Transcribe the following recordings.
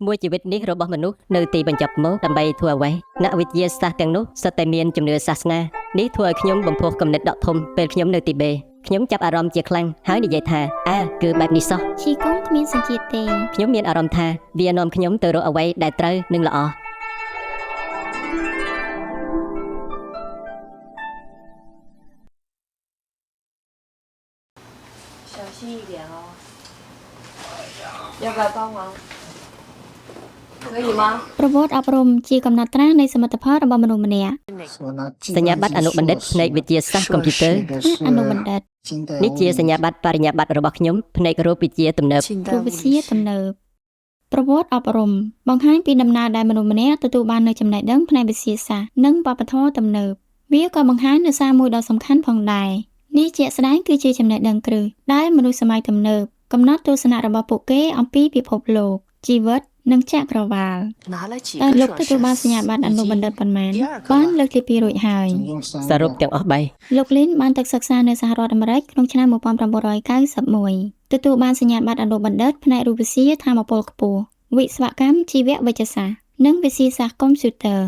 មួយជីវិតនេះរបស់មនុស្សនៅទីបញ្ចប់មកដើម្បីធ្វើអ្វីអ្នកវិទ្យាសាស្ត្រទាំងនោះសុទ្ធតែមានជំនឿសាសនានេះធ្វើឲ្យខ្ញុំបំផុសគំនិតដកធំពេលខ្ញុំនៅទីបេខ្ញុំចាប់អារម្មណ៍ជាខ្លាំងហើយនិយាយថាគឺបែបនេះសោះឈីកុងគ្មានសញ្ជាតិទេខ្ញុំមានអារម្មណ៍ថាវានាំខ្ញុំទៅរកអ្វីដែលត្រូវនិងល្អ小心一点哦。要不要帮忙？可以吗？ ប្រវត្តិអប់រំជាកំណត់ត្រានៃសមិទ្ធផលរបស់មនុស្សម្នាក់ សញ្ញាបត្រអនុបណ្ឌិតផ្នែកវិទ្យាសាស្ត្រកុំព្យូទ័រ អនុបណ្ឌិត នេះជាសញ្ញាបត្របរិញ្ញាបត្ររបស់ខ្ញុំផ្នែករូបវិទ្យាទំនើប រូបវិទ្យាទំនើបប្រវត្តិអប់រំបង្ហាញពីដំណើរដែលមនុស្សម្នាក់ទទួលបាននូវចំណេះដឹងផ្នែកវិទ្យាសាស្ត្រនិងវប្បធម៌ទំនើបវាក៏បង្ហាញនូវសារមួយដ៏សំខាន់ផងដែរនេះជាក់ស្ដែងគឺជាចំណេះដឹងគ្រឹះដែលមនុស្សសម័យទំនើបកំណត់ទស្សនៈរបស់ពួកគេអំពីពិភពលោកជីវិតនិងចក្រវាឡតែលោកទទួលបានសញ្ញាបត្រអនុបណ្ឌិតប៉ុន្មានបានលើកទី2រួចហើយ សរុបទាំងអស់3 លោកលីនបានទៅសិក្សានៅសហរដ្ឋអាមេរិកក្នុងឆ្នាំ1991ទទួលបានសញ្ញាបត្រអនុបណ្ឌិតផ្នែករូបវិទ្យាថាមពលខ្ពស់វិស្វកម្មជីវវិទ្យាសាស្ត្រនិងវិទ្យាសាស្ត្រកុំព្យូទ័រ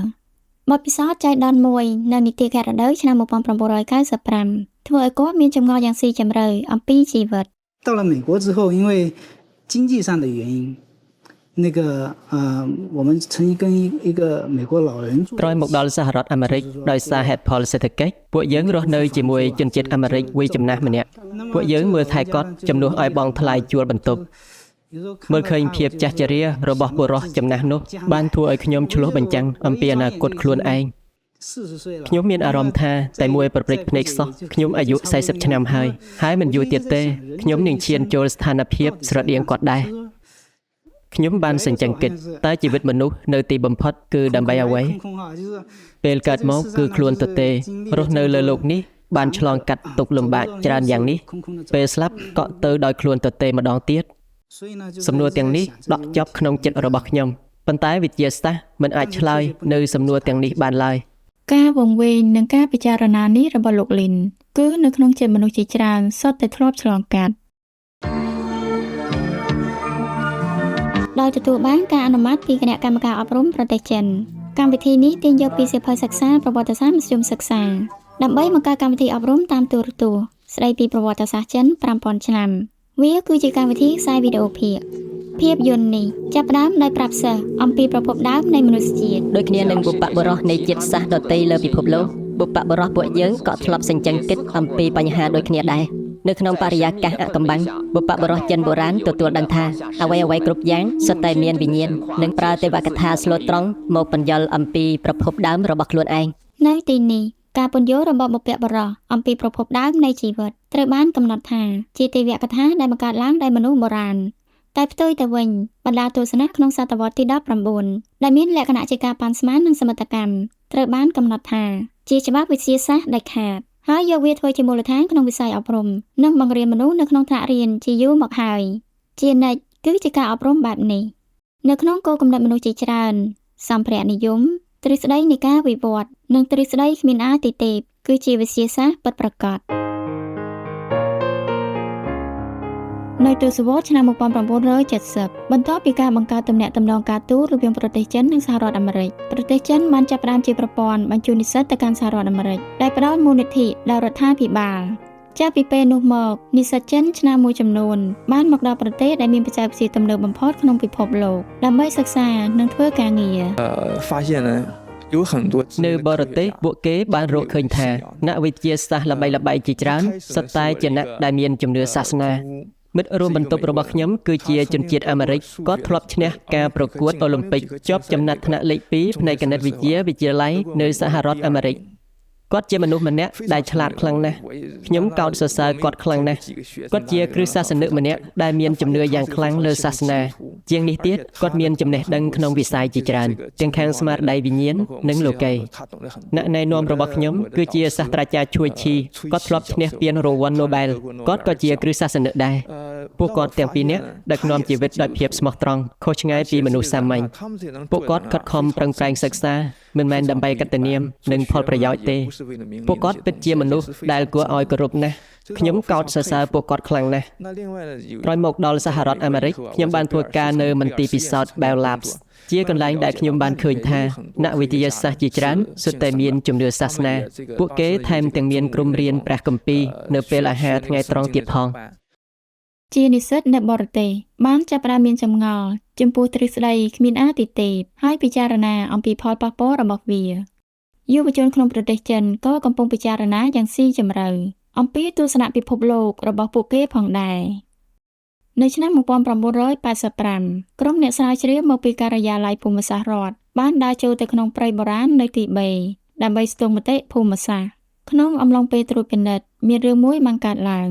បទពិសោធន៍ចៃដន្យមួយនៅនីតិការដូវឆ្នាំ1995ធ្វើឲ្យគាត់មានចម្ងល់យ៉ាងស៊ីជម្រៅអំពីជីវិត到了美国之后，因为经济上的原因，我们曾经跟一个美国老人住。ក្រោយមកដល់សហរដ្ឋអាមេរិកដោយសារហេតុផលសេដ្ឋកិច្ចពួកយើងរស់នៅជាមួយជនជាតិអាមេរិកវ័យចំណាស់ម្នាក់ពួកយើងមើលថែគាត់ជំនួសឲ្យបងថ្លៃជួលបន្ទប់មើលឃើញភាពចាស់ជរារបស់បុរសចំណាស់នោះបានធ្វើឲ្យខ្ញុំឆ្លុះបញ្ចាំងអំពីអនាគតខ្លួនឯងខ្ញុំមានអារម្មណ៍ថាតែមួយប្រព្រឹត្តភ្នែកសោះខ្ញុំអាយុ40ឆ្នាំហើយមិនយូរទៀតទេខ្ញុំនឹងឈានចូលស្ថានភាពស្រដៀងគាត់ដែរខ្ញុំបានសញ្ជឹងគិតតើជីវិតមនុស្សនៅទីបំផុតគឺដើម្បីអ្វីពេលកើតមកគឺខ្លួនទទេរស់នៅលើโลกនេះបានឆ្លងកាត់ទុក្ខលំបាកច្រើនយ៉ាងនេះពេលស្លាប់ក៏ទៅដោយខ្លួនទទេម្ដងទៀតសំណួរទាំងនេះដក់ជាប់ក្នុងចិត្តរបស់ខ្ញុំប៉ុន្តែវិទ្យាសាស្ត្រមិនអាចឆ្លើយនៅសំណួរទាំងនេះបានឡើយការវង្វេងនិងការពិចារណានេះរបស់លោកលីនគឺនៅក្នុងចិត្តមនុស្សជាច្រើនសុទ្ធតែធ្លាប់ឆ្លងកាត់ដោយទទួលបានការអនុម័តពីគណៈកម្មការអប់រំប្រទេសចិនកម្មវិធីនេះទាញយកពីសៀវភៅសិក្សាប្រវត្តិសាស្ត្រមធ្យមសិក្សាដើម្បីបង្កើតកម្មវិធីអប់រំតាមទូរទស្សន៍ស្ដីពីប្រវត្តិសាស្ត្រចិន 5000 ឆ្នាំវាគឺជាកម្មវិធីខ្សែវីដេអូភាពយន្តនេះចាប់ផ្ដើមដោយប្រាប់សិស្សអំពីប្រភពដើមនៃមនុស្សជាតិដូចគ្នានឹងបុព្វបុរសនៃជាតិសាសន៍ដទៃលើពិភពលោកបុព្វបុរសពួកយើងក៏ធ្លាប់សញ្ជឹងគិតអំពីបញ្ហាដូចគ្នាដែរនៅក្នុងបរិយាកាសអាថ៌កំបាំងបុព្វបុរសចិនបុរាណទទួលដឹងថាអ្វីៗគ្រប់យ៉ាងសុទ្ធតែមានវិញ្ញាណនិងប្រើទេវកថាស្លូតត្រង់មកបញ្យល់អំពីប្រភពដើមរបស់ខ្លួនឯងនៅទីនេះការពន្យល់របស់បុព្វបុរសអំពីប្រភពដើមនៃជីវិតត្រូវបានកំណត់ថាជាទេវកថាដែលបង្កើតឡើងដោយមនុស្សបុរាណតែផ្ទុយទៅវិញបណ្ដាទស្សនៈក្នុងសតវត្សទី19ដែលមានលក្ខណៈជាការប៉ាន់ស្មាននិងសមិទ្ធកម្មត្រូវបានកំណត់ថាជាច្បាប់វិទ្យាសាស្ត្រដាច់ខាតហើយយកវាធ្វើជាមូលដ្ឋានក្នុងវិស័យអប់រំនិងបង្រៀនមនុស្សនៅក្នុងថ្នាក់រៀនជាយូរមកហើយជានិច្ចគឺជាការអប់រំបែបនេះនៅក្នុងគោលគំនិតមនុស្សជាច្រើនសម្ភារៈនិយមទ្រឹស្ដីនៃការវិវត្តនិងទ្រឹស្ដីគ្មានអាទិទេពគឺជាវិទ្យាសាស្ត្រពិតប្រាកដនៅទសវត្សរ៍ឆ្នាំ1970បន្ទាប់ពីការបង្កើតទំនាក់ទំនងការទូតរវាងប្រទេសចិននិងសហរដ្ឋអាមេរិកប្រទេសចិនបានចាប់ផ្ដើមជាប្រព័ន្ធបញ្ជូននិស្សិតទៅកាន់សហរដ្ឋអាមេរិកដែលផ្ដល់មូលនិធិដល់រដ្ឋាភិបាលចាប់ពីពេលនោះមកនិស្សិតចិនឆ្នាំមួយចំនួនបានមកដល់ប្រទេសដែលមានបច្ចេកវិទ្យាទំនើបបំផុតក្នុងពិភពលោកដើម្បីសិក្សានិងធ្វើការងារនៅបរទេសពួកគេបានរកឃើញថាអ្នកវិទ្យាសាស្ត្រល្បីៗជាច្រើនសុទ្ធតែជាអ្នកដែលមានជំនឿសាសនាមិត្តរួមបន្ទប់របស់ខ្ញុំគឺជាជនជាតិអាមេរិកគាត់ធ្លាប់ឈ្នះការប្រកួតអូឡ িম্প ិកជាប់ចំណាត់ថ្នាក់លេខ2ផ្នែកគណិតវិទ្យាវិទ្យាល័យនៅសហរដ្ឋអាមេរិកគាត់ជាមនុស្សម្នាក់ដែលឆ្លាតខ្លាំងណាស់ខ្ញុំកោតសរសើរគាត់ខ្លាំងណាស់គាត់ជាគ្រឹះសាសនិកម្នាក់ដែលមានជំនឿយ៉ាងខ្លាំងលើសាសនាជាងនេះទៀតគាត់មានចំណេះដឹងក្នុងវិស័យជាច្រើនទាំងខាងស្មារតីវិញ្ញាណនិងលោកីអ្នកណែនាំរបស់ខ្ញុំគឺជាសាស្ត្រាចារ្យឈួយឈីគាត់ធ្លាប់ឈ្នះពានរង្វាន់ Nobel គាត់ក៏ជាគ្រឹះសាសនិកដែរពួកគាត់ទាំងពីរនាក់ដឹកនាំជីវិតដោយភាពស្មោះត្រង់ខុសឆ្ងាយពីមនុស្សសាមញ្ញពួកគាត់ខិតខំប្រឹងប្រែងសិក្សា មិនមែនដើម្បីកតញ្ញូនិងផលប្រយោជន៍ទេពួកគាត់ពិតជាមនុស្សដែលគួរឲ្យគោរពណាស់ខ្ញុំកោតសរសើរពួកគាត់ខ្លាំងណាស់ក្រោយមកដល់សហរដ្ឋអាមេរិកខ្ញុំបានធ្វើការនៅមន្ទីរពិសោធន៍ Bell Labs ជាកន្លែងដែលខ្ញុំបានឃើញថាអ្នកវិទ្យាសាស្ត្រជាច្រើនសុទ្ធតែមានជំនឿសាសនាពួកគេថែមទាំងមានក្រុមរៀនព្រះគម្ពីរនៅពេលអាហារថ្ងៃត្រង់ទៀតផងជានិស្សិតនៅបរទេសបានចាប់ផ្ដើមមានចម្ងល់ចំពោះទ្រឹស្ដីគ្មានអាទិទេពហើយពិចារណាអំពីផលប៉ះពាល់របស់វាយុវជនក្នុងប្រទេសចិនក៏កំពុងពិចារណាយ៉ាងស៊ីជម្រៅអំពីទស្សនៈពិភពលោករបស់ពួកគេផងដែរនៅឆ្នាំ1985ក្រុមអ្នកស្រាវជ្រាវមកពីការិយាល័យភូមិសាស្ត្ររដ្ឋបានដើរចូលទៅក្នុងព្រៃបុរាណនៅទីបេដើម្បីស្ទង់មតិភូមិសាស្ត្រក្នុងអំឡុងពេលត្រួតពិនិត្យមានរឿងមួយបានកើតឡើង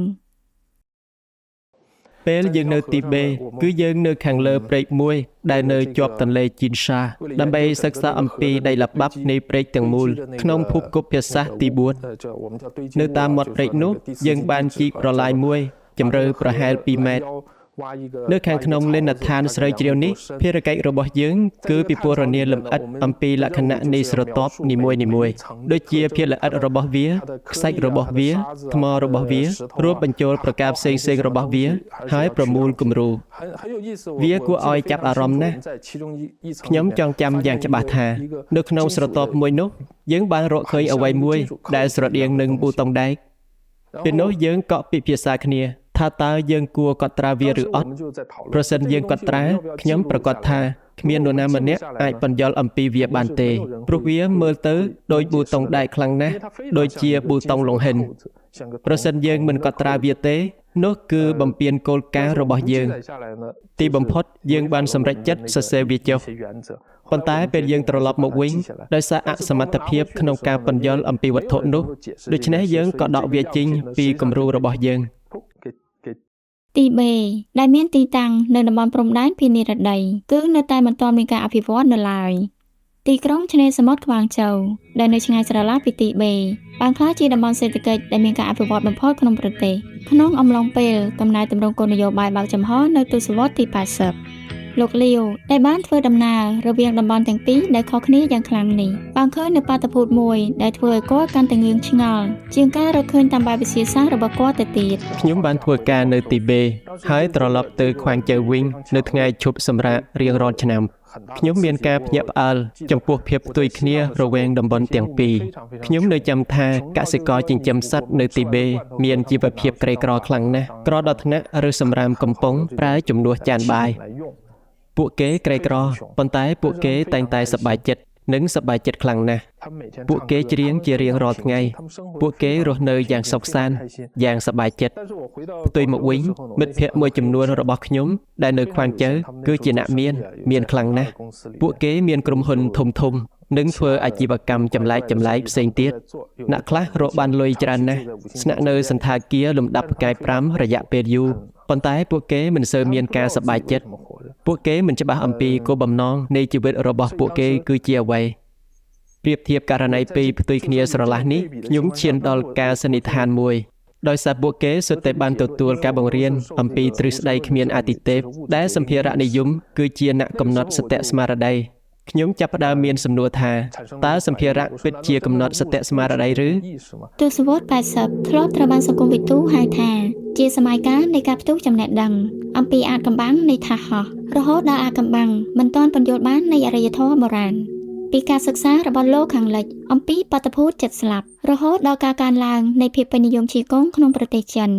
ពេលយើងនៅទីបេគឺយើងនៅខាងលើព្រែកមួយដែលនៅជាប់ទន្លេជីនសាដើម្បីសិក្សាអំពីដីល្បាប់នៃព្រែកទាំងមូលក្នុងភូមិគប់ភាសាស្ត្រទី4នៅតាមមាត់ព្រែកនោះយើងបានជីកប្រឡាយមួយជម្រៅប្រហែល2ម៉ែត្រនៅខាងក្នុងលេនដ្ឋានស្រីជ្រាវនេះភារកិច្ចរបស់យើងគឺពិពណ៌នាលម្អិតអំពីលក្ខណៈនៃស្រទាប់នីមួយៗដូចជាភាគល្អិតរបស់វាខ្សាច់របស់វាថ្មរបស់វារួមបញ្ចូលប្រការផ្សេងៗរបស់វាហើយប្រមូលគំរូវាគួរឲ្យចាប់អារម្មណ៍ណាស់ខ្ញុំចងចាំយ៉ាងច្បាស់ថានៅក្នុងស្រទាប់មួយនោះយើងបានរកឃើញអ្វីមួយដែលស្រដៀងនឹងប៊ូតុងដែកពេលនោះយើងក៏ពិភាក្សាគ្នាថាតើយើងគួរកត់ត្រាវាឬអត់ប្រសិនយើងកត់ត្រាខ្ញុំប្រកាសថាគ្មាននរណាម្នាក់អាចបញ្យល់អំពីវាបានទេព្រោះវាមើលទៅដូចប៊ូតុងដែកខ្លាំងណាស់ដូចជាប៊ូតុងលង្ហិនប្រសិនយើងមិនកត់ត្រាវាទេនោះគឺបំពានគោលការណ៍របស់យើងទីបំផុតយើងបានសម្រេចចិត្តសរសេរវាចុះប៉ុន្តែពេលយើងត្រឡប់មកវិញដោយសារអសមត្ថភាពក្នុងការបញ្យល់អំពីវត្ថុនោះដូច្នេះយើងក៏ដកវាចេញពីគំរូរបស់យើងទីបេដែលមានទីតាំងនៅតំបន់ព្រំដែនភាគនិរតីគឺនៅតែមិនទាន់មានការអភិវឌ្ឍនៅឡើយទីក្រុងឆ្នេរសមុទ្រក្វាងជូវដែលនៅឆ្ងាយស្រឡះពីទីបេបានក្លាយជាតំបន់សេដ្ឋកិច្ចដែលមានការអភិវឌ្ឍបំផុតក្នុងប្រទេសក្នុងអំឡុងពេលកំណែទម្រង់គោលនយោបាយបើកចំហនៅទសវត្សរ៍ទី80លោកលាវដែលបានធ្វើដំណើររវាងតំបន់ទាំងពីរដែលខុសគ្នាយ៉ាងខ្លាំងនេះបានឃើញនៅបាតុភូតមួយដែលធ្វើឲ្យគាត់កាន់តែងឿងឆ្ងល់ជាងការរកឃើញតាមបែបវិទ្យាសាស្ត្ររបស់គាត់ទៅទៀតខ្ញុំបានធ្វើការនៅទីបេហើយត្រឡប់ទៅខ្វាងជើវិញនៅថ្ងៃឈប់សម្រាករៀងរាល់ឆ្នាំខ្ញុំមានការភ្ញាក់ផ្អើលចំពោះភាពផ្ទុយគ្នារវាងតំបន់ទាំងពីរខ្ញុំនៅចាំថាកសិករចិញ្ចឹមសត្វនៅទីបេមានជីវភាពក្រីក្រខ្លាំងណាស់ក្រដល់ថ្នាក់ឬសម្រាមកំពុងប្រើជំនួសចានបាយពួកគេក្រីក្រប៉ុន្តែពួកគេតែងតែសប្បាយចិត្តនិងសប្បាយចិត្តខ្លាំងណាស់ពួកគេច្រៀងជារៀងរាល់ថ្ងៃពួកគេរស់នៅយ៉ាងសុខសាន្តយ៉ាងសប្បាយចិត្តផ្ទុយមកវិញមិត្តភ័ក្តិមួយចំនួនរបស់ខ្ញុំដែលនៅខ្វាងជើគឺជាអ្នកមានខ្លាំងណាស់ពួកគេមានក្រុមហ៊ុនធំនិងធ្វើអាជីវកម្មចម្លែកផ្សេងទៀតអ្នកខ្លះរកបានលុយច្រើនណាស់ស្នាក់នៅសន្តាគារលំដាប់ផ្កាយ5រយៈពេលយូរប៉ុន្តែពួកគេមិនសូវមានការសប្បាយចិត្តពួកគេមិនច្បាស់អំពីគោលបំណងនៃជីវិតរបស់ពួកគេគឺជាអ្វីប្រៀបធៀបករណីពីរផ្ទុយគ្នាស្រឡះនេះខ្ញុំឈានដល់ការសន្និដ្ឋានមួយដោយសារពួកគេសុទ្ធតែបានទទួលការបង្រៀនអំពីទ្រឹស្ដីគ្មានអាទិទេពដែលសម្ភារៈនិយមគឺជាអ្នកកំណត់សតិស្មារតីខ្ញុំចាប់ផ្ដើមមានសំណួរថាតើសម្ភារៈពិតជាកំណត់សតិស្មារតីឬទសវត្សរ៍80ធ្លាប់ត្រូវបានសង្គមវិទូហៅថាជាសម័យកាលនៃការផ្ទុះចំណេះដឹងអំពីអាថ៌កំបាំងនៃថាសហោះរហូតដល់អាថ៌កំបាំងមិនទាន់ពន្យល់បាននៃអរិយធម៌បុរាណពីការសិក្សារបស់លោកខាងលិចអំពីបាតុភូតចិត្តស្លាប់រហូតដល់ការកើនឡើងនៃភាពពេញនិយមជិះកង់ក្នុងប្រទេសចិន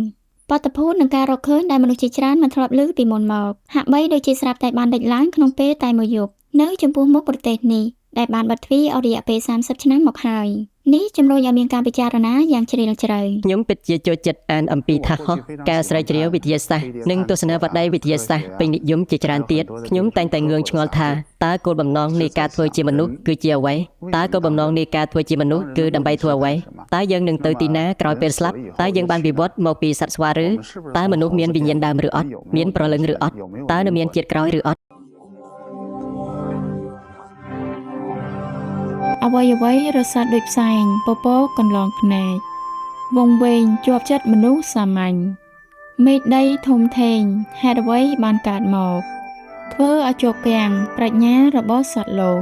បាតុភូតនឹងការរកឃើញដែលមនុស្សជាច្រើនមិនធ្លាប់ឮពីមុនមកហាក់បីដូចជាស្រាប់តែបានលេចឡើងក្នុងពេលតែមួយយប់នៅចំពោះមុខប្រទេសនេះដែលបានបាត់ទ្វារអស់រយៈពេល30ឆ្នាំមកហើយនេះជំរុញឲ្យមានការពិចារណាយ៉ាងជ្រាលជ្រៅខ្ញុំពិតជាចូលចិត្តអានអំពីថាសហោះការស្រាវជ្រាវវិទ្យាសាស្ត្រនិងទស្សនវិស័យវិទ្យាសាស្ត្រពេញនិយមជាច្រើនទៀតខ្ញុំតែងតែងឿងឆ្ងល់ថាតើគោលបំណងនៃការធ្វើជាមនុស្សគឺជាអ្វីតើគោលបំណងនៃការធ្វើជាមនុស្សគឺដើម្បីធ្វើអ្វីតើយើងនឹងទៅទីណាក្រោយពេលស្លាប់តើយើងបានវិវត្តមកពីសត្វស្វាឬតើមនុស្សមានវិញ្ញាណដើមឬអត់មានព្រលឹងឬអត់តើនៅមានជាតិក្រោយឬអត់អ្វីរសាត់ដូចផ្សែងពពកកន្លងភ្នែកវងវែងជាប់ចិត្តមនុស្សសាមញ្ញមេឃដីធំធេងហេតុអ្វីបានកើតមកធ្វើឲ្យជាប់គាំងប្រាជ្ញារបស់សត្វលោក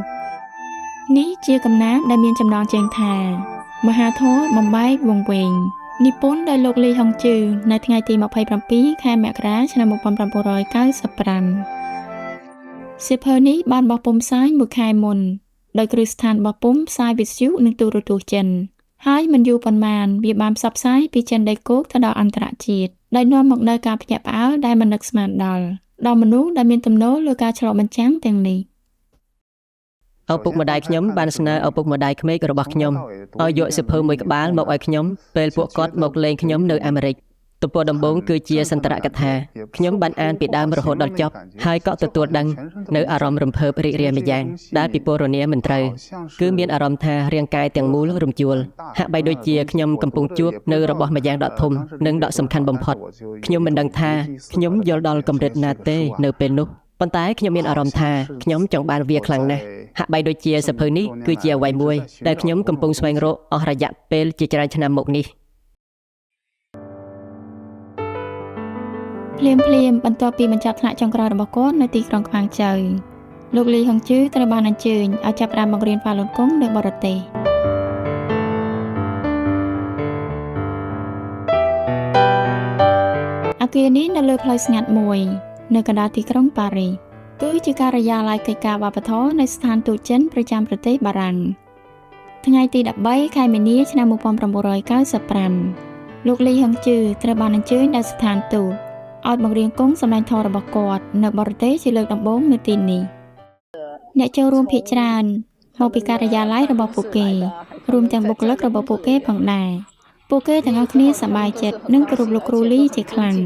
នេះជាកំណាព្យដែលមានចំណងជើងថាមហាធម៌បំបែកវង្វេងនិពន្ធដោយលោកលីហុងជឺនៅថ្ងៃទី27 ខែមករា ឆ្នាំ 1995 សៀវភៅនេះបានបោះពុម្ពផ្សាយមួយខែមុនដោយគ្រឹះស្ថានបោះពុម្ពផ្សាយវិទ្យុនិងទូរទស្សន៍ចិនហើយមិនយូរប៉ុន្មានវាបានផ្សព្វផ្សាយពីចិនដីគោកទៅដល់អន្តរជាតិដោយនាំមកនូវការភ្ញាក់ផ្អើលដែលមិននឹកស្មានដល់មនុស្សដែលមានទំនោរលើការឆ្លុះបញ្ចាំងទាំងនេះឪពុកម្ដាយខ្ញុំបានស្នើឪពុកម្ដាយក្មេករបស់ខ្ញុំឲ្យយកសៀវភៅមួយក្បាលមកឲ្យខ្ញុំពេលពួកគាត់មកលេងខ្ញុំនៅអាមេរិកទំព័រដំបូងគឺជាសន្តរកថាខ្ញុំបានអានពីដើមរហូតដល់ចប់ហើយក៏ទទួលដឹងនៅអារម្មណ៍រំភើបរីករាយម្យ៉ាងដែលពិពណ៌នាមិនត្រូវគឺមានអារម្មណ៍ថារាងកាយទាំងមូលរំជួលហាក់បីដូចជាខ្ញុំកំពុងជួបនៅរបស់ម្យ៉ាងដ៏ធំនិងដ៏សំខាន់បំផុតខ្ញុំមិនដឹងថាខ្ញុំយល់ដល់កម្រិតណាទេនៅពេលនោះប៉ុន្តែខ្ញុំមានអារម្មណ៍ថាខ្ញុំចង់បានវាខ្លាំងណាស់ហាក់បីដូចជាសៀវភៅនេះគឺជាអ្វីមួយដែលខ្ញុំកំពុងស្វែងរកអស់រយៈពេលជាច្រើនឆ្នាំមកនេះភ្លាមបន្ទាប់ពីបញ្ចប់ថ្នាក់ចុងក្រោយរបស់គាត់នៅទីក្រុងខ្វាងជូវលោកលីហុងជឺត្រូវបានអញ្ជើញឲ្យចាប់ផ្ដើមបង្រៀនហ្វាឡុនកុងនៅបរទេសអគារនេះនៅលើផ្លូវស្ងាត់មួយនៅកណ្ដាលទីក្រុងប៉ារីសគឺជាការិយាល័យកិច្ចការវប្បធម៌នៃស្ថានទូតចិនប្រចាំប្រទេសបារាំងថ្ងៃទី13 ខែមីនា ឆ្នាំ 1995លោកលីហុងជឺត្រូវបានអញ្ជើញដល់ស្ថានទូតឲ្យបង្រៀនកុងសម្ដែងធម៌របស់គាត់នៅបរទេសជាលើកដំបូងនៅទីនេះអ្នកចូលរួមភាគច្រើនមកពីការិយាល័យរបស់ពួកគេរួមទាំងបុគ្គលិករបស់ពួកគេផងដែរពួកគេទាំងអស់គ្នាសប្បាយចិត្តនិងគោរពលោកគ្រូលីជាខ្លាំង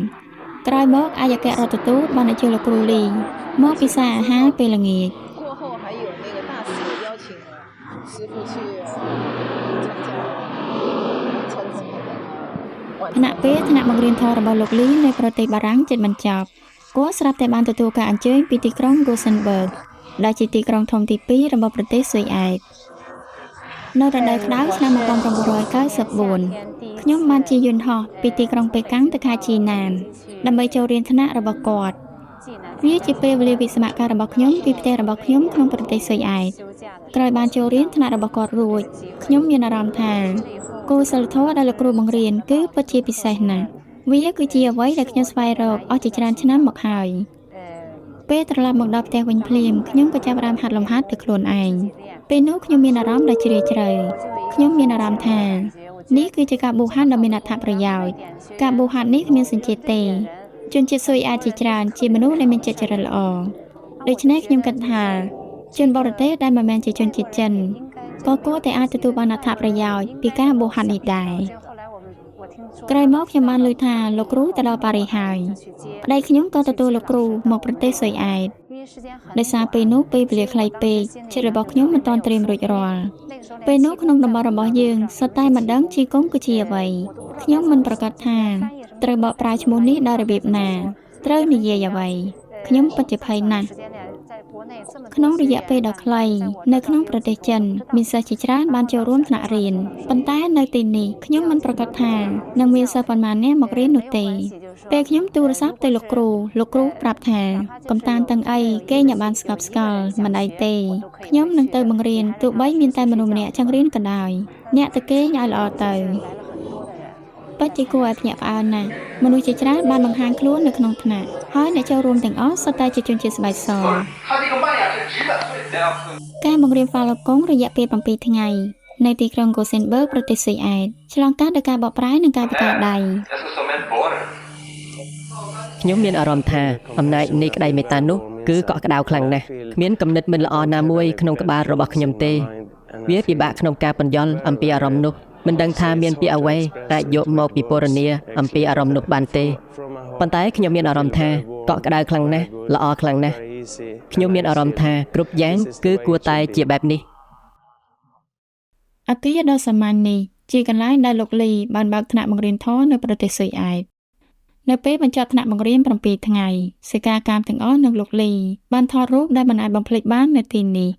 ក្រោយមកអគ្គរដ្ឋទូតបានអញ្ជើញលោកគ្រូលីមកពិសាអាហារពេលល្ងាចគណៈពេលថ្នាក់បង្រៀនធម៌របស់លោកលីនៅប្រទេសបារាំងជិតបញ្ចប់គាត់ស្រាប់តែបានទទួលការអញ្ជើញពីទីក្រុង Rosenberg ដែលជាទីក្រុងធំទី2របស់ប្រទេសស៊ុយអែតនៅរដូវក្តៅឆ្នាំ 1994 ខ្ញុំបានជិះយន្តហោះពីទីក្រុងប៉េកាំងទៅខេត្តជីណានដើម្បីចូលរៀនថ្នាក់របស់គាត់វាជាពេលវេលាវិស្មកររបស់ខ្ញុំពីផ្ទះរបស់ខ្ញុំក្នុងប្រទេសស៊ុយអែតក្រោយបានចូលរៀនថ្នាក់របស់គាត់រួចខ្ញុំមានអារម្មណ៍ថាគោលសិលធម៌ដែលលោកគ្រូបង្រៀនគឺពិតជាពិសេសណាស់វាគឺជាអ្វីដែលខ្ញុំស្វែងរកអស់ជាច្រើនឆ្នាំមកហើយពេលត្រឡប់មកដល់ផ្ទះវិញភ្លាមខ្ញុំក៏ចាប់ផ្ដើមហាត់លំហាត់ទៅខ្លួនឯងពេលនោះខ្ញុំមានអារម្មណ៍ដ៏ជ្រាលជ្រៅខ្ញុំមានអារម្មណ៍ថានេះគឺជាការបួសហាត់ដ៏មានអត្ថប្រយោជន៍ការបួសហាត់នេះគ្មានសញ្ជាតិទេជនជាតិស៊ុយអែតជាច្រើនជាមនុស្សដែលមានចិត្តចរិតល្អដូច្នេះខ្ញុំគិតថាជនបរទេសដែលមិនមែនជាជនជាតិចិនក៏គួរតែអាចទទួលបានអត្ថប្រយោជន៍ពីការបួសហាត់នេះដែរក្រោយមកខ្ញុំបានឮថាលោកគ្រូទៅដល់ប៉ារីសហើយប្តីខ្ញុំក៏ទទួលលោកគ្រូមកប្រទេសស៊ុយអែតដោយសារពេលនោះពេលវេលាខ្លីពេកចិត្តរបស់ខ្ញុំមិនទាន់ត្រៀមរួចរាល់ពេលនោះក្នុងតំបន់របស់យើងសុទ្ធតែមិនដឹងជីកុងគឺជាអ្វីខ្ញុំមិនប្រកាសថាត្រូវបកប្រែឈ្មោះនេះដោយរបៀបណាត្រូវនិយាយអ្វីខ្ញុំពិតជាភ័យណាស់ក្នុងរយៈពេលដ៏ខ្លីនៅក្នុងប្រទេសចិនមានសិស្សជាច្រើនបានចូលរួមថ្នាក់រៀនប៉ុន្តែនៅទីនេះខ្ញុំមិនប្រកាសថានឹងមានសិស្សប៉ុន្មាននាក់មករៀននោះទេពេលខ្ញុំទូរស័ព្ទទៅលោកគ្រូប្រាប់ថាកំតានទាំងអីគេញ៉ាំបានស្កប់ស្កល់មិនអីទេខ្ញុំនឹងទៅបង្រៀនទោះបីមានតែមនុស្សម្នាក់ចង់រៀនក៏ដោយអ្នកទៅគេញឲ្យល្អទៅពិតជាគួរឲ្យភ្ញាក់ផ្អើលណាស់មនុស្សជាច្រើនបានបង្ហាញខ្លួននៅក្នុងថ្នាក់ហើយអ្នកចូលរួមទាំងអស់សុទ្ធតែជាជនជាតិស្បែកសការបង្រៀនហ្វាឡុងកុងរយៈពេល7ថ្ងៃនៅទីក្រុង Rosenberg ប្រទេសស៊ុយអែតឆ្លងកាត់ដោយការបកប្រែនិងការពិការដៃខ្ញុំមានអារម្មណ៍ថាអំណាចនៃក្តីមេត្តានោះគឺកក់ក្ដៅខ្លាំងណាស់គ្មានគំនិតមិនល្អណាមួយក្នុងក្បាលរបស់ខ្ញុំទេវាពិបាកក្នុងការបញ្យល់អំពីអារម្មណ៍នោះមិនដឹងថាមានពាក្យអ្វីអាចយកមកពិពណ៌នាអំពីអារម្មណ៍នោះបានទេប៉ុន្តែខ្ញុំមានអារម្មណ៍ថាកក់ក្ដៅខ្លាំងណាស់ល្អខ្លាំងណាស់ខ្ញុំមានអារម្មណ៍ថាគ្រប់យ៉ាងគឺគួរតែជាបែបនេះអគារដ៏សាមញ្ញនេះជាកន្លែងដែលលោកលីបានបើកថ្នាក់បង្រៀនធម៌នៅប្រទេសស៊ុយអែតនៅពេលបញ្ចប់ថ្នាក់បង្រៀន7ថ្ងៃសិក្ខាកាមទាំងអស់នឹងលោកលីបានថតរូបដែលមិនអាចបំភ្លេចបាននៅទីនេះ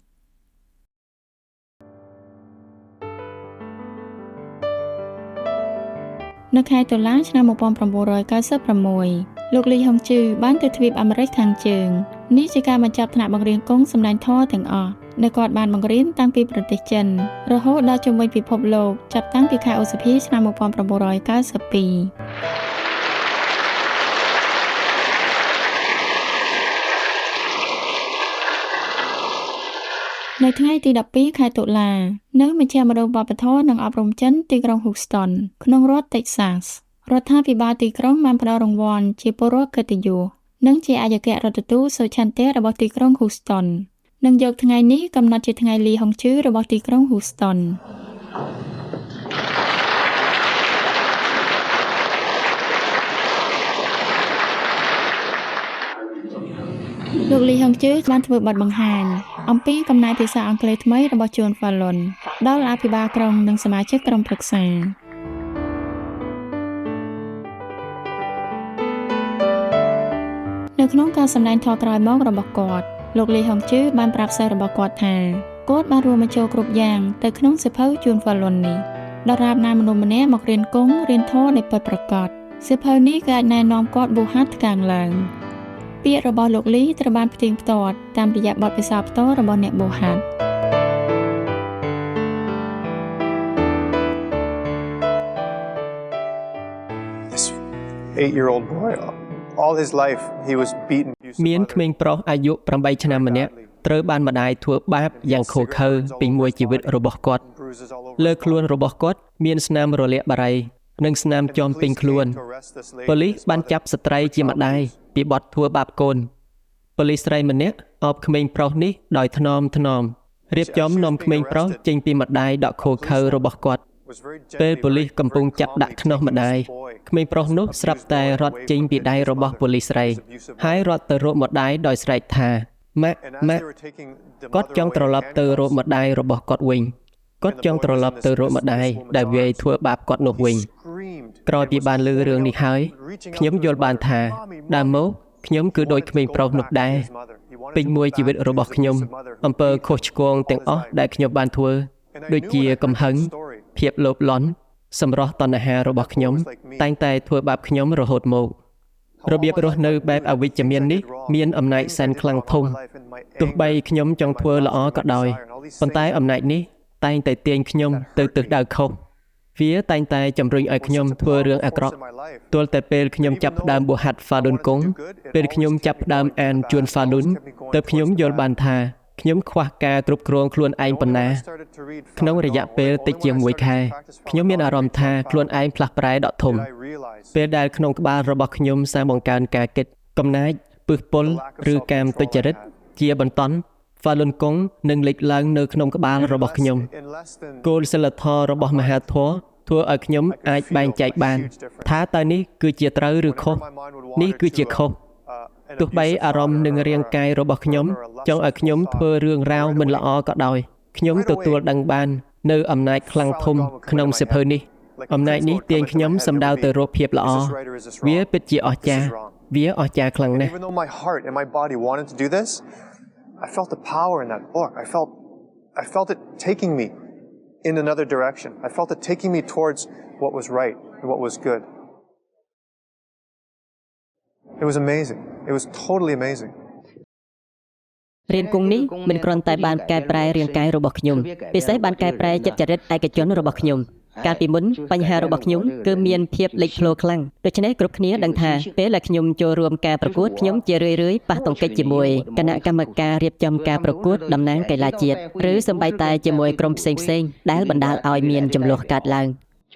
នៅខែតុលាឆ្នាំ 1996 លោកលីហុងជឺបានទៅទ្វីបអាមេរិកខាងជើងនេះជាការបញ្ចប់ថ្នាក់បង្រៀនគង់សម្ដែងធម៌ទាំងអស់ ដែលគាត់បានបង្រៀនតាំងពីប្រទេសចិនរហូតដល់ជុំវិញពិភពលោកចាប់តាំងពីខែឧសភាឆ្នាំ1992នៅថ្ងៃទី12ខែតុលានៅមជ្ឈមណ្ឌលវប្បធម៌និងអប់រំចិនទីក្រុង Houston ក្នុងរដ្ឋ Texas រដ្ឋាភិបាលទីក្រុងបានផ្តល់រង្វាន់ជាពលរដ្ឋកិត្តិយសនិងជាអាយករដ្ឋទូតសុឆន្ទៈរបស់ទីក្រុង Houston និងយកថ្ងៃនេះកំណត់ជាថ្ងៃលីហុងជឺរបស់ទីក្រុង Houston លោកលីហុងជឺបានធ្វើបទបង្ហាញអំពីកំណែភាសាអង់គ្លេសថ្មីរបស់ជួនហ្វាឡុនដល់អភិបាលក្រុងនិងសមាជិកក្រុមប្រឹក្សានៅក្នុងការសម្ដែងធម៌ក្រោយមករបស់គាត់លោកលីហុងជឺបានប្រាប់សិស្សរបស់គាត់ថាគាត់បានរួមបញ្ចូលគ្រប់យ៉ាងទៅក្នុងសៀវភៅជួនហ្វាឡុននេះដរាបណាមនុស្សម្នាក់មករៀនគង់រៀនធម៌នៃពិតប្រាកដសៀវភៅនេះក៏អាចណែនាំគាត់បួសហាត់ថ្កើងឡើងពាក្យរបស់លោកលីត្រូវបានផ្ទៀងផ្ទាត់តាមរយៈបទពិសោធន៍ផ្ទាល់របស់អ្នកបួសហាត់ This 8-year-old boy, all his life he was beaten. មានក្មេងប្រុសអាយុ8ឆ្នាំម្នាក់ត្រូវបានម្ដាយធ្វើបាបយ៉ាងឃោរឃៅពេញមួយជីវិតរបស់គាត់លើខ្លួនរបស់គាត់មានស្នាមរលាកបារីនិងស្នាមជាំពេញខ្លួនប៉ូលីសបានចាប់ស្ត្រីជាម្ដាយពីបទធ្វើបាបកូនប៉ូលីសស្រីម្នាក់អបក្មេងប្រុសនេះដោយថ្នមរៀបចំនាំក្មេងប្រុសចេញពីម្ដាយដកឃោរឃៅរបស់គាត់ពេលប៉ូលីសកំពុងចាប់ដាក់ខ្នោះម្ដាយក្មេងប្រុសនោះស្រាប់តែរត់ចេញពីដៃរបស់ប៉ូលីសស្រីហើយរត់ទៅរកម្ដាយដោយស្រែកថាម៉ាក់គាត់ចង់ត្រឡប់ទៅរកម្ដាយរបស់គាត់វិញគាត់ចង់ត្រឡប់ទៅរកម្ដាយដែលវាយធ្វើបាបគាត់នោះវិញក្រោយពីបានឮរឿងនេះហើយខ្ញុំយល់បានថាដើមមកខ្ញុំគឺដូចក្មេងប្រុសនោះដែរពេញមួយជីវិតរបស់ខ្ញុំអំពើខុសឆ្គងទាំងអស់ដែលខ្ញុំបានធ្វើដូចជាកំហឹងភាពលោភលន់សម្រស់តណ្ហារបស់ខ្ញុំតែងតែធ្វើបាបខ្ញុំរហូតមករបៀបរស់នៅបែបអវិជ្ជមាននេះមានអំណាចសែនខ្លាំងធំទោះបីខ្ញុំចង់ធ្វើល្អក៏ដោយប៉ុន្តែអំណាចនេះតែងតែទាញខ្ញុំទៅទិសដៅខុសវាតែងតែជំរុញឲ្យខ្ញុំធ្វើរឿងអាក្រក់ទល់តែពេលខ្ញុំចាប់ផ្ដើមបួសហាត់ Falun Gong ពេលខ្ញុំចាប់ផ្ដើមអានជួន Falun ទើបខ្ញុំយល់បានថាខ្ញុំខ្វះការគ្រប់គ្រងខ្លួនឯងប៉ុណ្ណាក្នុងរយៈពេលតិចជាង1ខែខ្ញុំមានអារម្មណ៍ថាខ្លួនឯងផ្លាស់ប្រែដកធំពេលដែលក្នុងក្បាលរបស់ខ្ញុំសាងបង្កើនការគិតកំណាចពឹសពុលឬកាមទុច្ចរិតជាបន្តន់ Falun Gong នឹងលេចឡើងនៅក្នុងក្បាលរបស់ខ្ញុំគោលសីលធម៌របស់មហាធម៌ធ្វើឲ្យខ្ញុំអាចបែងចែកបានថាតើនេះគឺជាត្រូវឬខុសនេះគឺជាខុសទោះបីអារម្មណ៍និងរាងកាយរបស់ខ្ញុំចង់ឲ្យខ្ញុំធ្វើរឿងរ៉ាវមិនល្អក៏ដោយខ្ញុំទទួលដឹងបាននៅអំណាចខ្លាំងធំក្នុងសៀវភៅនេះអំណាចនេះទាញខ្ញុំសំដៅទៅរកភាពល្អវាពិតជាអស្ចារ្យវាអស្ចារ្យខ្លាំងណាស់ I felt the power in that book. I felt it taking me in another direction. I felt it taking me towards what was right and what was good. It was amazing. It was totally amazing. រៀនគង់នេះមិនគ្រាន់តែបានកែប្រែរាងកាយរបស់ខ្ញុំពិសេសបានកែប្រែចិត្តចរិតឯកជនរបស់ខ្ញុំកាលពីមុនបញ្ហារបស់ខ្ញុំគឺមានភាពលេចធ្លោខ្លាំងដូច្នេះគ្រប់គ្នាដឹងថាពេលដែលខ្ញុំចូលរួមការប្រកួតខ្ញុំជារឿយៗប៉ះទង្គិចជាមួយគណៈកម្មការរៀបចំការប្រកួតតំណាងកីឡាជាតិឬសូម្បីតែជាមួយក្រុមផ្សេងៗដែលបណ្ដាលឲ្យមានជម្លោះកើតឡើង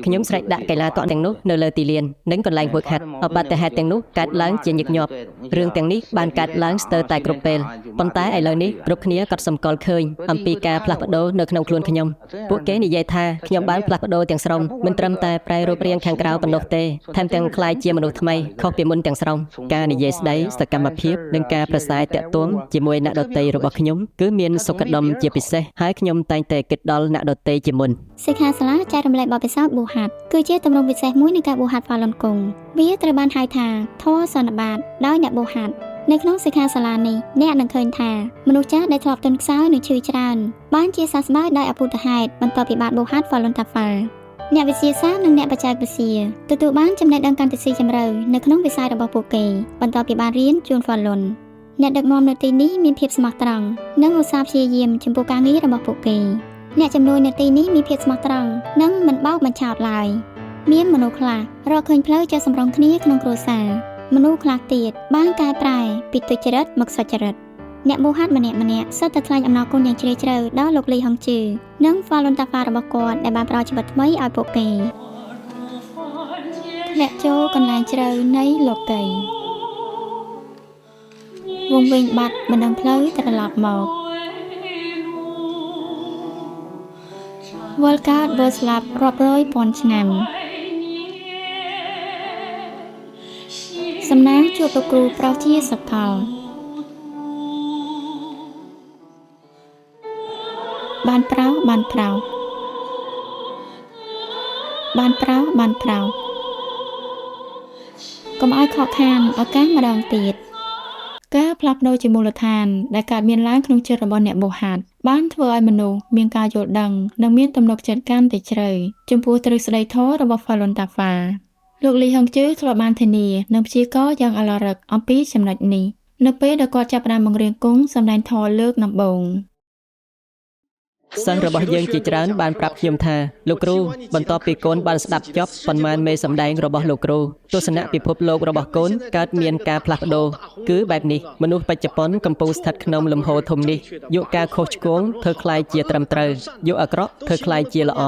ខ្ញុំស្រែកដាក់កីឡាករទាំងនោះនៅលើទីលាននិងកន្លែងហ្វឹកហាត់អបតហេតុទាំងនោះកើតឡើងជាញឹកញាប់រឿងទាំងនេះបានកើតឡើងស្ទើរតែគ្រប់ពេលប៉ុន្តែឥឡូវនេះគ្រប់គ្នាក៏សម្គាល់ឃើញអំពីការផ្លាស់ប្ដូរនៅក្នុងខ្លួនខ្ញុំពួកគេនិយាយថាខ្ញុំបានផ្លាស់ប្ដូរទាំងស្រុងមិនត្រឹមតែប្រែរូបរាងខាងក្រៅប៉ុណ្ណោះទេថែមទាំងក្លាយជាមនុស្សថ្មីខុសពីមុនទាំងស្រុងការនិយាយស្ដីសកម្មភាពនិងការប្រសើរតាក់ទងជាមួយអ្នកដទៃរបស់ខ្ញុំគឺមានសុខដុមជាពិសេសហើយខ្ញុំតែងតែគិតដល់អ្នកដទៃជាមុនសិក្ខាសាលាចែករំលែកបទពិសោធន៍បួសហាត់គឺជាទម្រង់ពិសេសមួយនៃការបួសហាត់ Falun Gong វាត្រូវបានហៅថាធម៌សន្និបាតដោយអ្នកបួសហាត់នៅក្នុងសិក្ខាសាលានេះអ្នកនឹងឃើញថាមនុស្សចាស់ដែលធ្លាប់ទន់ខ្សោយនិងឈឺច្រើនបានជាសះស្បើយដោយអភូតហេតុបន្ទាប់ពីបានបួសហាត់ Falun Dafa អ្នកវិទ្យាសាស្ត្រនិងអ្នកបច្ចេកវិទ្យាទទួលបានចំណេះដឹងកាន់តែស៊ីជម្រៅនៅក្នុងវិស័យរបស់ពួកគេបន្ទាប់ពីបានរៀនជួន Falun អ្នកដឹកនាំនៅទីនេះមានភាពស្មោះត្រង់និងឧស្សាហ៍ព្យាយាមចំពោះការងាររបស់ពួកគេអ្នកជំនួយនៅទីនេះមានភាពស្មោះត្រង់និងមិនបោកបញ្ឆោតឡើយមានមនុស្សខ្លះរកឃើញផ្លូវចេះសម្រុងគ្នាក្នុងគ្រួសារមនុស្សខ្លះទៀតបានកែប្រែពីទុច្ចរិតមកសុចរិតអ្នកមូហាត់ម្នាក់សុទ្ធតែថ្លែងអំណរគុណយ៉ាងជ្រាលជ្រៅដល់លោកលីហុងជឺនិង Falun Dafa របស់គាត់ដែលបានផ្ដល់ជីវិតថ្មីឲ្យពួកគេធ្លាក់ចូលកន្លែងជ្រៅនៃលោកីវងវិញបាត់មិនដឹងផ្លូវត្រឡប់មកវល់កើតវិលស្លាប់រាប់រយពាន់ឆ្នាំសំណាងជួបលោកគ្រូប្រុសជាសកលបានប្រោកុំឲ្យខកខានឱកាសម្ដងទៀតការផ្លាស់ប្ដូរជាមូលដ្ឋានដែលកើតមានឡើងក្នុងចិត្តរបស់អ្នកបូហាត់បានធ្វើឲ្យមនុស្សមានការយល់ដឹងនិងមានទំនុកចិត្តកាន់តែជ្រៅចំពោះទ្រឹស្ដីធម៌របស់ Falun Dafa លោកលីហុងជឺធ្លាប់បានធានានិងព្យាករណ៍យ៉ាងអឡរឹកអំពីចំណុចនេះនៅពេលដែលគាត់ចាប់ផ្ដើមបង្រៀនគង់សម្ដែងធម៌លើកដំបូងសិស្សរបស់យើងជាច្រើនបានប្រាប់ខ្ញុំថាលោកគ្រូបន្ទាប់ពីកូនបានស្ដាប់ចប់ប៉ុន្មានមេសម្ដែងរបស់លោកគ្រូទស្សនៈពិភពលោករបស់កូនកើតមានការផ្លាស់ប្ដូរគឺបែបនេះមនុស្សបច្ចុប្បន្នកំពុងស្ថិតក្នុងលំហូរធំនេះយកការខុសឆ្គងធ្វើคล้ายជាត្រឹមត្រូវយកអាក្រក់ធ្វើคล้ายជាល្អ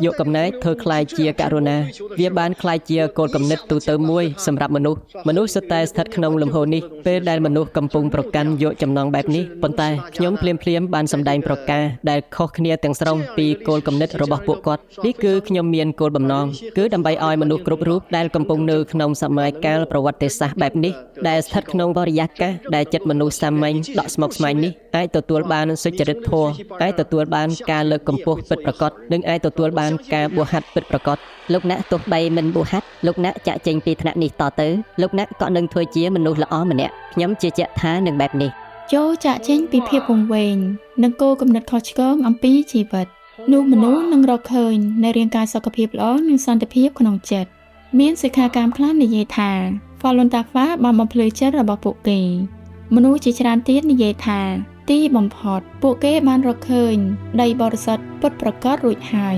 យកកំណែធ្វើคล้ายជាករុណាវាបានคล้ายជាគោលគំនិតទូទៅមួយសម្រាប់មនុស្សសុទ្ធតែស្ថិតក្នុងលំហូរនេះពេលដែលមនុស្សកំពុងប្រកាន់យកចំណងបែបនេះប៉ុន្តែខ្ញុំភ្លាមបានសម្ដែងប្រកាសដែលខុសគ្នាទាំងស្រុងពីគោលគំនិតរបស់ពួកគាត់នេះគឺខ្ញុំមានគោលបំណងគឺដើម្បីឲ្យមនុស្សគ្រប់រូបដែលកំពុងនៅក្នុងសម័យកាលប្រវត្តិសាស្ត្របែបនេះដែលស្ថិតក្នុងបរិយាកាសដែលចិត្តមនុស្សសាមញ្ញដកស្មុគស្មាញនេះអាចទទួលបានសុចរិតធម៌អាចទទួលបានការលើកកម្ពស់ពិតប្រាកដនិងអាចទទួលបានការបួសហាត់ពិតប្រាកដលោកអ្នកទោះបីមិនបួសហាត់លោកអ្នកចាក់ចេញពីថ្នាក់នេះតទៅលោកអ្នកក៏នឹងធ្វើជាមនុស្សល្អម្នាក់ខ្ញុំជឿជាក់ថានឹងបែបនេះចូលចាក់ចេញពីភាពវង្វេងនិងគោលគំនិតខុសឆ្គងអំពីជីវិតនោះមនុស្សនឹងរកឃើញនៅរាងកាយសុខភាពល្អនិងសន្តិភាពក្នុងចិត្តមានសិក្ខាកាមខ្លះនិយាយថា Falun Dafa បានបំភ្លឺចិត្តរបស់ពួកគេមនុស្សជាច្រើនទៀតនិយាយថាទីបំផុតពួកគេបានរកឃើញដីបរិសុទ្ធពិតប្រាកដរួចហើយ